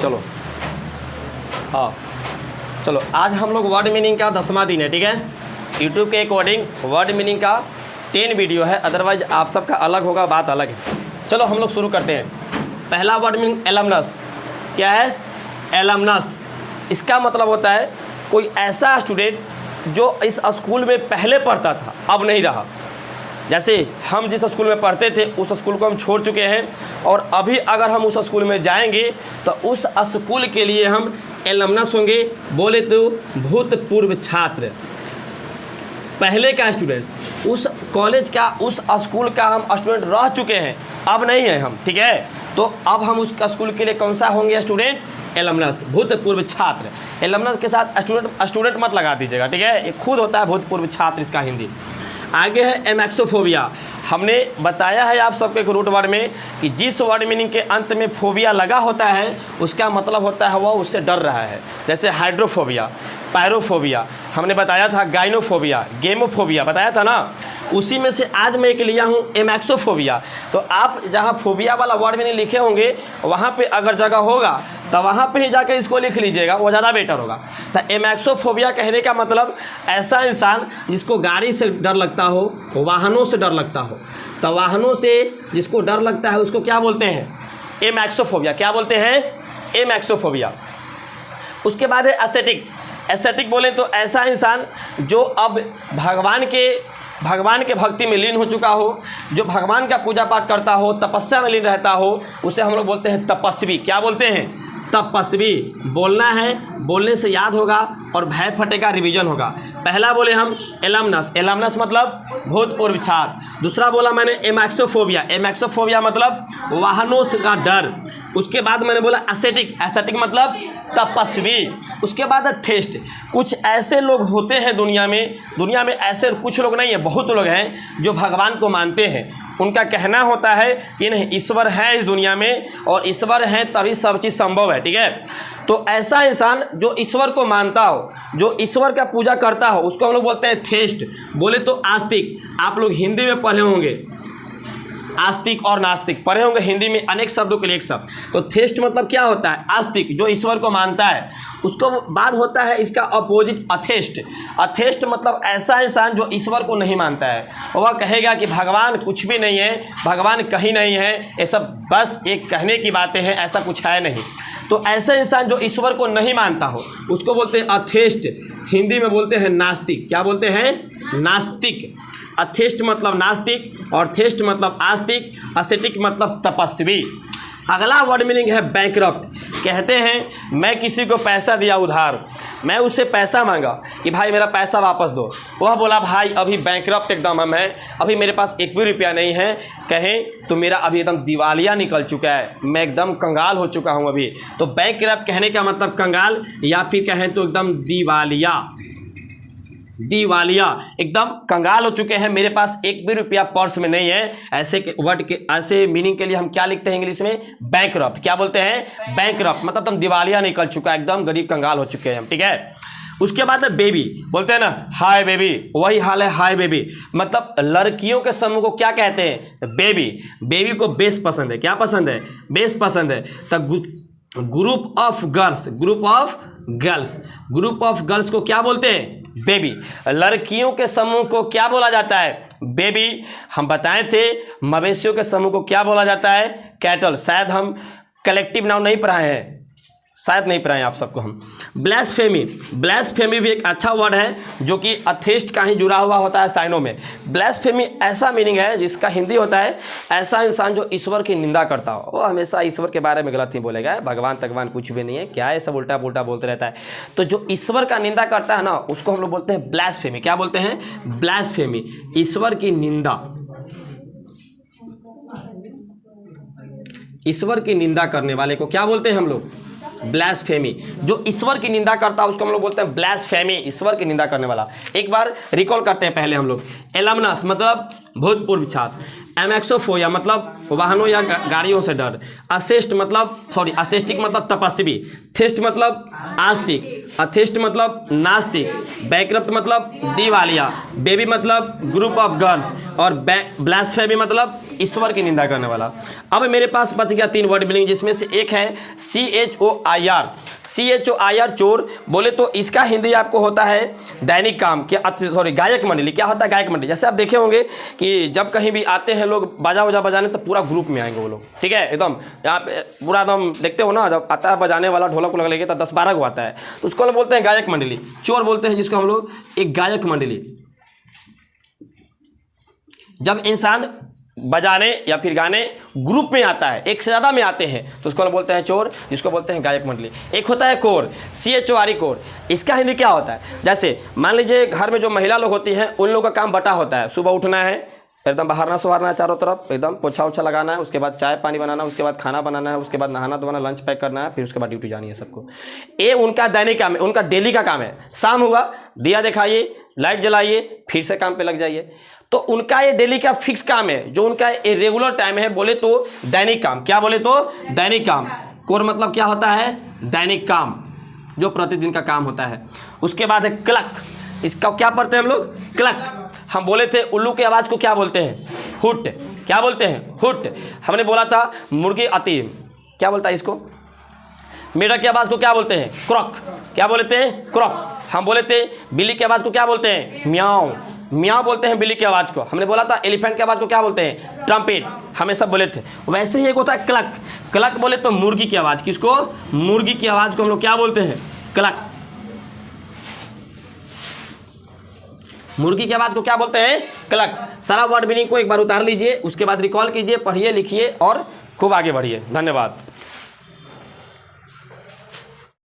चलो हाँ चलो, आज हम लोग वर्ड मीनिंग का 10वां दिन है, ठीक है। यूट्यूब के अकॉर्डिंग वर्ड मीनिंग का 10 वीडियो है, अदरवाइज आप सबका अलग होगा, बात अलग है। चलो हम लोग शुरू करते हैं। पहला वर्ड मीनिंग एलमनस। क्या है? एलमनस। इसका मतलब होता है कोई ऐसा स्टूडेंट जो इस स्कूल में पहले पढ़ता था, अब नहीं रहा। जैसे हम जिस स्कूल में पढ़ते थे उस स्कूल को हम छोड़ चुके हैं, और अभी अगर हम उस स्कूल में जाएंगे तो उस स्कूल के लिए हम एलमनस होंगे। बोले तो भूतपूर्व छात्र, पहले का स्टूडेंट, उस कॉलेज का, उस स्कूल का हम स्टूडेंट रह चुके हैं, अब नहीं है हम, ठीक है। तो अब हम उस स्कूल के लिए कौन सा होंगे स्टूडेंट? एलमनस, भूतपूर्व छात्र। एलमनस के साथ स्टूडेंट मत लगा दीजिएगा, ठीक है। ये खुद होता है भूतपूर्व छात्र, इसका हिंदी। आगे है एमैक्सोफोबिया। हमने बताया है आप सबके रूट वर्ड में कि जिस वर्ड मीनिंग के अंत में फोबिया लगा होता है उसका मतलब होता है वह उससे डर रहा है। जैसे हाइड्रोफोबिया, पैरोफोबिया, हमने बताया था गाइनोफोबिया, गेमोफोबिया बताया था ना। उसी में से आज मैं एक लिया हूँ एमैक्सोफोबिया। तो आप जहाँ फोबिया वाला वर्ड मीनिंग लिखे होंगे वहाँ पे अगर जगह होगा तो वहाँ पे ही जाकर इसको लिख लीजिएगा, वो ज़्यादा बेटर होगा। तो एमैक्सोफोबिया कहने का मतलब ऐसा इंसान जिसको गाड़ी से डर लगता हो, वाहनों से डर लगता हो। तो वाहनों से जिसको डर लगता है उसको क्या बोलते हैं? एमैक्सोफोबिया। क्या बोलते हैं? एमैक्सोफोबिया। उसके बाद है एस्थेटिक। एस्थेटिक बोले तो ऐसा इंसान जो अब भगवान के भक्ति में लीन हो चुका हो, जो भगवान का पूजा पाठ करता हो, तपस्या में लीन रहता हो, उसे हम लोग बोलते हैं तपस्वी। क्या बोलते हैं? तपस्वी। बोलना है, बोलने से याद होगा और भय फटेगा, रिवीजन होगा। पहला बोले हम एलमनस। एलमनस मतलब भूतपूर्व छात्र। दूसरा बोला मैंने एमैक्सोफोबिया। एमैक्सोफोबिया मतलब वाहनों का डर। उसके बाद मैंने बोला एस्थेटिक। एस्थेटिक मतलब तपस्वी। उसके बाद थेस्ट। कुछ ऐसे लोग होते हैं दुनिया में ऐसे कुछ लोग नहीं है, बहुत लोग हैं जो भगवान को मानते हैं। उनका कहना होता है कि नहीं, ईश्वर है इस दुनिया में और ईश्वर है तभी सब चीज़ संभव है, ठीक है। तो ऐसा इंसान जो ईश्वर को मानता हो, जो ईश्वर का पूजा करता हो, उसको हम लोग बोलते हैं थेस्ट। बोले तो आस्तिक। आप लोग हिंदी में पढ़े होंगे, आस्तिक और नास्तिक पढ़े होंगे हिंदी में, अनेक शब्दों के लिए एक शब्द। तो थेस्ट मतलब क्या होता है? आस्तिक, जो ईश्वर को मानता है। उसको बाद होता है इसका अपोजिट अथेस्ट। अथेस्ट मतलब ऐसा इंसान जो ईश्वर को नहीं मानता है, वह कहेगा कि भगवान कुछ भी नहीं है, भगवान कहीं नहीं है, ये सब बस एक कहने की बातें हैं, ऐसा कुछ है नहीं। तो ऐसा इंसान जो ईश्वर को नहीं मानता हो उसको बोलते हैं अथेस्ट। हिंदी में बोलते हैं नास्तिक। क्या बोलते हैं? नास्तिक। अथेस्ट मतलब नास्तिक और थेस्ट मतलब आस्तिक, एस्थेटिक मतलब तपस्वी। अगला वर्ड मीनिंग है बैंकरप्ट। कहते हैं मैं किसी को पैसा दिया उधार, मैं उससे पैसा मांगा कि भाई मेरा पैसा वापस दो। वह बोला भाई अभी बैंकरप्ट एकदम हम है, अभी मेरे पास एक भी रुपया नहीं है, कहें तो मेरा अभी एकदम दिवालिया निकल चुका है, मैं एकदम कंगाल हो चुका हूँ अभी। तो बैंकरप्ट कहने का मतलब कंगाल, या फिर कहें तो एकदम दिवालिया। दिवालिया, एकदम कंगाल हो चुके हैं, मेरे पास एक भी रुपया पर्स में नहीं है। ऐसे के वर्ड के ऐसे मीनिंग के लिए हम क्या लिखते हैं इंग्लिश में? बैंकरप्ट। क्या बोलते हैं? बैंकरप्ट मतलब तुम दिवालिया निकल चुका है, एकदम गरीब कंगाल हो चुके हैं हम, ठीक है। उसके बाद है बेबी। बोलते हैं ना हाय बेबी, वही हाल है हाय बेबी। मतलब लड़कियों के समूह को क्या कहते हैं? बेबी। बेबी को बेस पसंद है। क्या पसंद है? बेस पसंद है। तो group of girls, group of girls, group of girls को क्या बोलते हैं? बेबी। लड़कियों के समूह को क्या बोला जाता है? बेबी। हम बताए थे मवेशियों के समूह को क्या बोला जाता है? कैटल। शायद हम कलेक्टिव नाउन नहीं पढ़ाए हैं, शायद नहीं पढ़ाएं आप सबको हम। ब्लास्फेमी। ब्लास्फेमी भी एक अच्छा वर्ड है जो कि अथेस्ट का ही जुड़ा हुआ होता है साइनों में। ब्लास्फेमी ऐसा मीनिंग है जिसका हिंदी होता है ऐसा इंसान जो ईश्वर की निंदा करता हो, वो हमेशा ईश्वर के बारे में गलत ही बोलेगा, भगवान तगवान कुछ भी नहीं है, क्या है सब उल्टा पुल्टा बोलते रहता है। तो जो ईश्वर का निंदा करता है ना उसको हम लोग बोलते हैं ब्लास्फेमी। क्या बोलते हैं? ब्लास्फेमी। ईश्वर की निंदा, ईश्वर की निंदा करने वाले को क्या बोलते हैं हम लोग? ब्लास्फेमी। जो ईश्वर की निंदा करता है उसको हम लोग बोलते हैं ब्लास्फेमी, ईश्वर की निंदा करने वाला। एक बार रिकॉल करते हैं पहले हम लोग। एलमनस मतलब भूतपूर्व छात्र। एमैक्सोफोबिया मतलब वाहनों या गाड़ियों से डर। अशिष्ट मतलब अशिष्टिक मतलब तपस्वी, थेस्ट मतलब आस्तिक, अथेस्ट मतलब नास्तिक, बैंकरप्ट मतलब दिवालिया, बेबी मतलब ग्रुप ऑफ गर्ल्स, और ब्लास्फेमी मतलब ईश्वर की निंदा करने वाला। अब मेरे पास बच गया 3 वर्ड मीनिंग, जिसमें से एक है CHOIR। CHOIR चोर बोले तो इसका हिंदी आपको होता है दैनिक काम, क्या गायक मंडली। क्या होता है गायक मंडली? जैसे आप देखे होंगे कि जब कहीं भी आते हैं लोग बाजा वजा बजाने तो पूरा ग्रुप में आएंगे वो लोग, ठीक है, एकदम यहाँ पूरा एकदम देखते हो ना, जब आता है बजाने वाला ढोलक उलक लेके तो 10-12 को आता है, तो उसको लोग बोलते हैं गायक मंडली। चोर बोलते हैं जिसको हम लोग एक गायक मंडली। जब इंसान बजाने या फिर गाने ग्रुप में आता है, एक से ज़्यादा में आते हैं, तो उसको बोलते हैं चोर, जिसको बोलते हैं गायक मंडली। एक होता है कोर, CHORE कोर। इसका हिंदी क्या होता है? जैसे मान लीजिए घर में जो महिला लोग होती हैं उन लोगों का काम बटा होता है, सुबह उठना है, एकदम बहारना सुहारना है चारों तरफ, एकदम पोछा उछा लगाना है, उसके बाद चाय पानी बनाना, उसके बाद खाना बनाना है, उसके बाद नहाना धोना, लंच पैक करना है, फिर उसके बाद ड्यूटी जानी है सबको। ये उनका दैनिक काम है, उनका डेली का काम है। शाम हुआ दिया दिखाइए, लाइट जलाइए, फिर से काम पे लग जाइए। तो उनका ये डेली का फिक्स काम है, जो उनका ये रेगुलर टाइम है, बोले तो दैनिक काम। क्या बोले तो दैनिक काम। कोर मतलब क्या होता है? दैनिक काम, जो प्रतिदिन का काम होता है। उसके बाद है क्लक। इसका क्या पढ़ते हैं हम लोग? क्लक। हम बोले थे उल्लू की आवाज़ को क्या बोलते हैं? हुट। क्या बोलते हैं? हुट। हमने बोला था मुर्गी अतीम, क्या बोलता है इसको? मेढक की आवाज़ को क्या बोलते हैं? क्रॉक। क्या बोलते हैं? क्रॉक। हम बोले थे बिल्ली की आवाज़ को क्या बोलते हैं? म्याऊं। म्याऊं बोलते हैं बिल्ली की आवाज़ को। हमने बोला था एलिफेंट की आवाज़ को क्या बोलते हैं? ट्रम्पेट। हमें सब बोले थे। वैसे ही एक होता है क्लक। क्लक बोले तो मुर्गी की आवाज़। किसको? मुर्गी की आवाज़ को हम लोग क्या बोलते हैं? क्लक। मुर्गी की आवाज़ को क्या बोलते हैं? क्लक। सारा वर्ड मीनिंग को एक बार उतार लीजिए, उसके बाद रिकॉल कीजिए, पढ़िए, लिखिए और खूब आगे बढ़िए। धन्यवाद।